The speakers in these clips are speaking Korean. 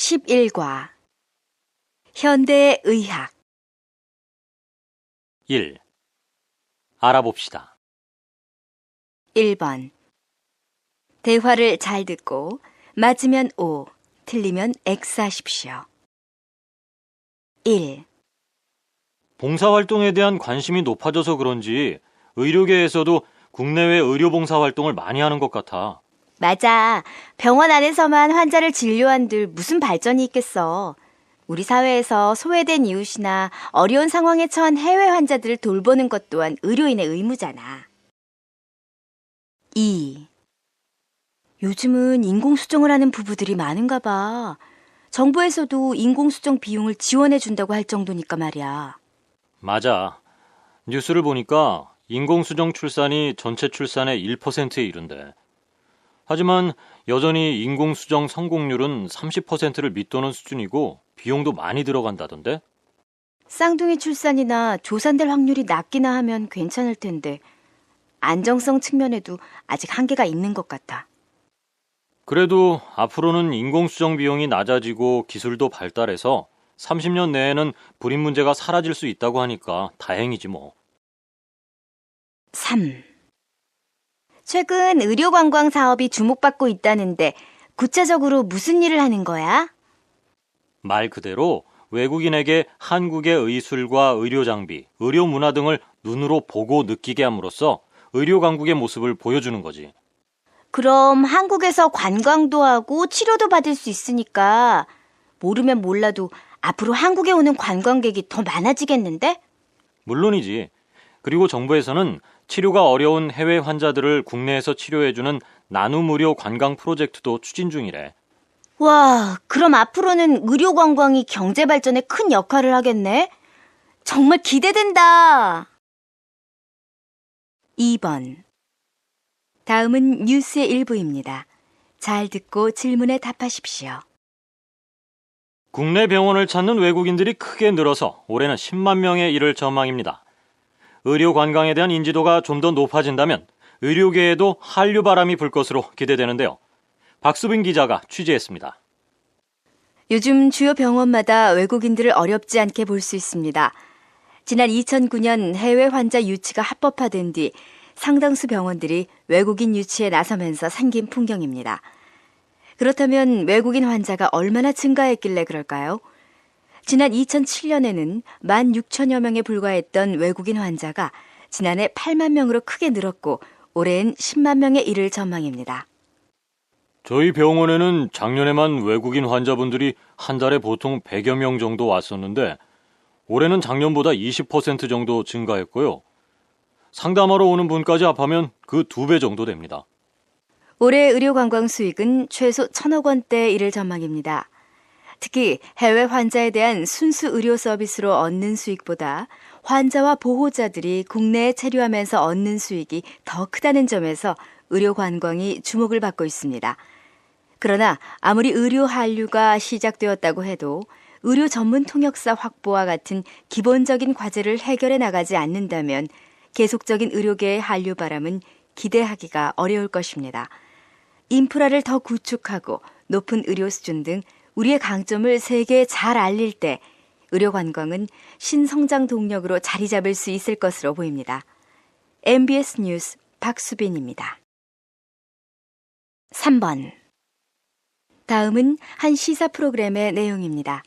11과 현대의 의학 1. 알아봅시다. 1번 대화를 잘 듣고 맞으면 O, 틀리면 X 하십시오. 1. 봉사활동에 대한 관심이 높아져서 그런지 의료계에서도 국내외 의료봉사활동을 많이 하는 것 같아. 맞아. 병원 안에서만 환자를 진료한들 무슨 발전이 있겠어. 우리 사회에서 소외된 이웃이나 어려운 상황에 처한 해외 환자들을 돌보는 것 또한 의료인의 의무잖아. 2. 요즘은 인공수정을 하는 부부들이 많은가 봐. 정부에서도 인공수정 비용을 지원해 준다고 할 정도니까 말이야. 맞아. 뉴스를 보니까 인공수정 출산이 전체 출산의 1%에 이른대. 하지만 여전히 인공수정 성공률은 30%를 밑도는 수준이고 비용도 많이 들어간다던데? 쌍둥이 출산이나 조산될 확률이 낮기나 하면 괜찮을 텐데 안정성 측면에도 아직 한계가 있는 것 같아. 그래도 앞으로는 인공수정 비용이 낮아지고 기술도 발달해서 30년 내에는 불임 문제가 사라질 수 있다고 하니까 다행이지 뭐. 3. 최근 의료관광 사업이 주목받고 있다는데 구체적으로 무슨 일을 하는 거야? 말 그대로 외국인에게 한국의 의술과 의료 장비, 의료 문화 등을 눈으로 보고 느끼게 함으로써 의료 강국의 모습을 보여주는 거지. 그럼 한국에서 관광도 하고 치료도 받을 수 있으니까 모르면 몰라도 앞으로 한국에 오는 관광객이 더 많아지겠는데? 물론이지. 그리고 정부에서는 치료가 어려운 해외 환자들을 국내에서 치료해주는 나눔 의료 관광 프로젝트도 추진 중이래. 와, 그럼 앞으로는 의료 관광이 경제 발전에 큰 역할을 하겠네? 정말 기대된다. 2번. 다음은 뉴스의 일부입니다. 잘 듣고 질문에 답하십시오. 국내 병원을 찾는 외국인들이 크게 늘어서 올해는 10만 명에 이를 전망입니다. 의료 관광에 대한 인지도가 좀 더 높아진다면 의료계에도 한류 바람이 불 것으로 기대되는데요. 박수빈 기자가 취재했습니다. 요즘 주요 병원마다 외국인들을 어렵지 않게 볼 수 있습니다. 지난 2009년 해외 환자 유치가 합법화된 뒤 상당수 병원들이 외국인 유치에 나서면서 생긴 풍경입니다. 그렇다면 외국인 환자가 얼마나 증가했길래 그럴까요? 지난 2007년에는 16,000여 명에 불과했던 외국인 환자가 지난해 8만 명으로 크게 늘었고 올해는 10만 명에 이를 전망입니다. 저희 병원에는 작년에만 외국인 환자분들이 한 달에 보통 100여 명 정도 왔었는데 올해는 작년보다 20% 정도 증가했고요. 상담하러 오는 분까지 합하면 그 2배 정도 됩니다. 올해 의료관광 수익은 최소 1,000억 원대에 이를 전망입니다. 특히 해외 환자에 대한 순수 의료 서비스로 얻는 수익보다 환자와 보호자들이 국내에 체류하면서 얻는 수익이 더 크다는 점에서 의료관광이 주목을 받고 있습니다. 그러나 아무리 의료 한류가 시작되었다고 해도 의료 전문 통역사 확보와 같은 기본적인 과제를 해결해 나가지 않는다면 계속적인 의료계의 한류 바람은 기대하기가 어려울 것입니다. 인프라를 더 구축하고 높은 의료 수준 등 우리의 강점을 세계에 잘 알릴 때 의료 관광은 신성장 동력으로 자리 잡을 수 있을 것으로 보입니다. MBS 뉴스 박수빈입니다. 3번. 다음은 한 시사 프로그램의 내용입니다.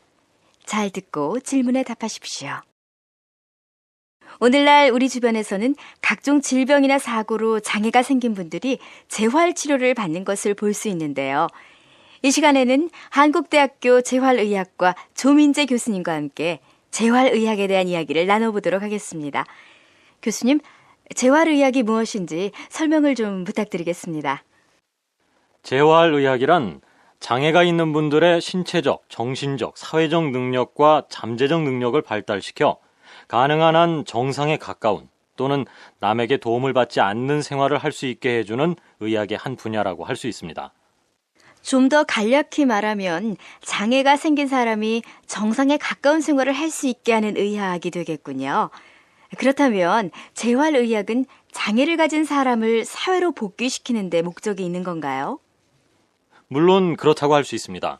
잘 듣고 질문에 답하십시오. 오늘날 우리 주변에서는 각종 질병이나 사고로 장애가 생긴 분들이 재활치료를 받는 것을 볼 수 있는데요. 이 시간에는 한국대학교 재활의학과 조민재 교수님과 함께 재활의학에 대한 이야기를 나눠보도록 하겠습니다. 교수님, 재활의학이 무엇인지 설명을 좀 부탁드리겠습니다. 재활의학이란 장애가 있는 분들의 신체적, 정신적, 사회적 능력과 잠재적 능력을 발달시켜 가능한 한 정상에 가까운 또는 남에게 도움을 받지 않는 생활을 할 수 있게 해주는 의학의 한 분야라고 할 수 있습니다. 좀 더 간략히 말하면 장애가 생긴 사람이 정상에 가까운 생활을 할 수 있게 하는 의학이 되겠군요. 그렇다면 재활의학은 장애를 가진 사람을 사회로 복귀시키는 데 목적이 있는 건가요? 물론 그렇다고 할 수 있습니다.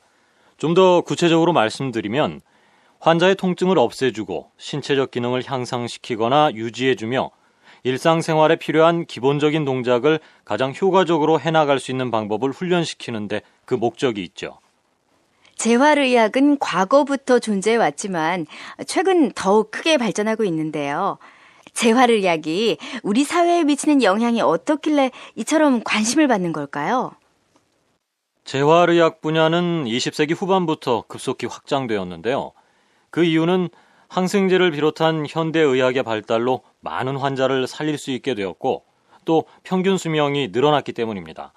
좀 더 구체적으로 말씀드리면 환자의 통증을 없애주고 신체적 기능을 향상시키거나 유지해주며 일상생활에 필요한 기본적인 동작을 가장 효과적으로 해나갈 수 있는 방법을 훈련시키는데 그 목적이 있죠. 재활의학은 과거부터 존재해왔지만 최근 더욱 크게 발전하고 있는데요. 재활의학이 우리 사회에 미치는 영향이 어떻길래 이처럼 관심을 받는 걸까요? 재활의학 분야는 20세기 후반부터 급속히 확장되었는데요. 그 이유는 항생제를 비롯한 현대의학의 발달로 많은 환자를 살릴 수 있게 되었고 또 평균 수명이 늘어났기 때문입니다.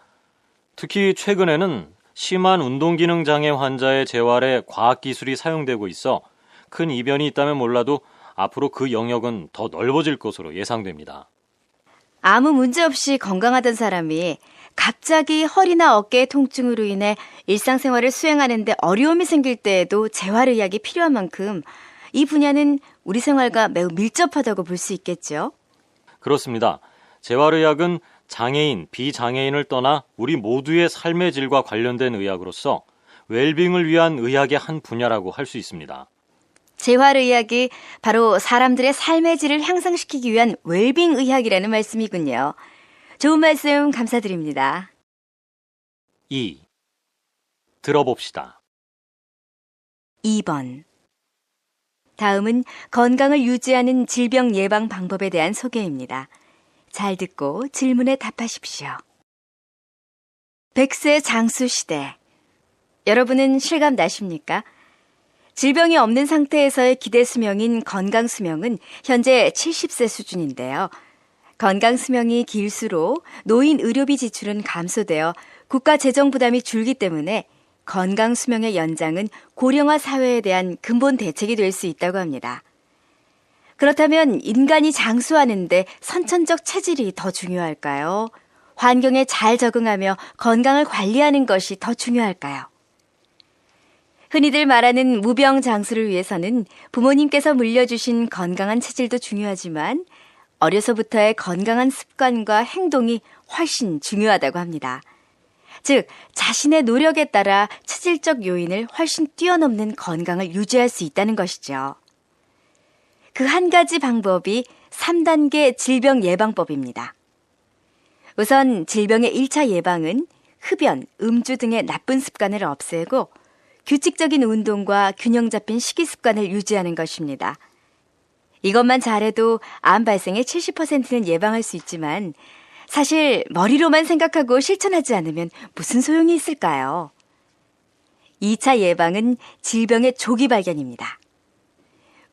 특히 최근에는 심한 운동기능 장애 환자의 재활에 과학기술이 사용되고 있어 큰 이변이 있다면 몰라도 앞으로 그 영역은 더 넓어질 것으로 예상됩니다. 아무 문제 없이 건강하던 사람이 갑자기 허리나 어깨의 통증으로 인해 일상생활을 수행하는데 어려움이 생길 때에도 재활의학이 필요한 만큼 이 분야는 우리 생활과 매우 밀접하다고 볼 수 있겠죠. 그렇습니다. 재활의학은 장애인, 비장애인을 떠나 우리 모두의 삶의 질과 관련된 의학으로서 웰빙을 위한 의학의 한 분야라고 할 수 있습니다. 재활의학이 바로 사람들의 삶의 질을 향상시키기 위한 웰빙 의학이라는 말씀이군요. 좋은 말씀 감사드립니다. 2. 들어봅시다. 2번. 다음은 건강을 유지하는 질병 예방 방법에 대한 소개입니다. 잘 듣고 질문에 답하십시오. 100세 장수 시대. 여러분은 실감 나십니까? 질병이 없는 상태에서의 기대 수명인 건강 수명은 현재 70세 수준인데요. 건강 수명이 길수록 노인 의료비 지출은 감소되어 국가 재정 부담이 줄기 때문에 건강 수명의 연장은 고령화 사회에 대한 근본 대책이 될 수 있다고 합니다. 그렇다면 인간이 장수하는데 선천적 체질이 더 중요할까요? 환경에 잘 적응하며 건강을 관리하는 것이 더 중요할까요? 흔히들 말하는 무병장수를 위해서는 부모님께서 물려주신 건강한 체질도 중요하지만 어려서부터의 건강한 습관과 행동이 훨씬 중요하다고 합니다. 즉, 자신의 노력에 따라 체질적 요인을 훨씬 뛰어넘는 건강을 유지할 수 있다는 것이죠. 그 한 가지 방법이 3단계 질병 예방법입니다. 우선 질병의 1차 예방은 흡연, 음주 등의 나쁜 습관을 없애고 규칙적인 운동과 균형 잡힌 식이 습관을 유지하는 것입니다. 이것만 잘해도 암 발생의 70%는 예방할 수 있지만 사실 머리로만 생각하고 실천하지 않으면 무슨 소용이 있을까요? 2차 예방은 질병의 조기 발견입니다.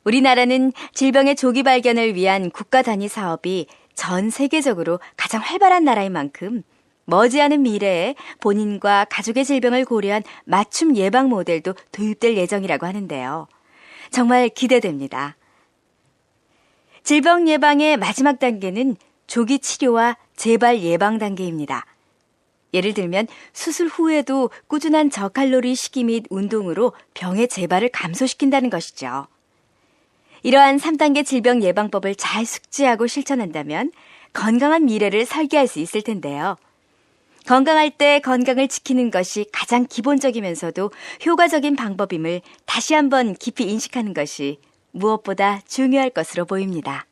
우리나라는 질병의 조기 발견을 위한 국가 단위 사업이 전 세계적으로 가장 활발한 나라인 만큼 머지않은 미래에 본인과 가족의 질병을 고려한 맞춤 예방 모델도 도입될 예정이라고 하는데요. 정말 기대됩니다. 질병 예방의 마지막 단계는 조기 치료와 재발 예방 단계입니다. 예를 들면 수술 후에도 꾸준한 저칼로리 식이 및 운동으로 병의 재발을 감소시킨다는 것이죠. 이러한 3단계 질병 예방법을 잘 숙지하고 실천한다면 건강한 미래를 설계할 수 있을 텐데요. 건강할 때 건강을 지키는 것이 가장 기본적이면서도 효과적인 방법임을 다시 한번 깊이 인식하는 것이 무엇보다 중요할 것으로 보입니다.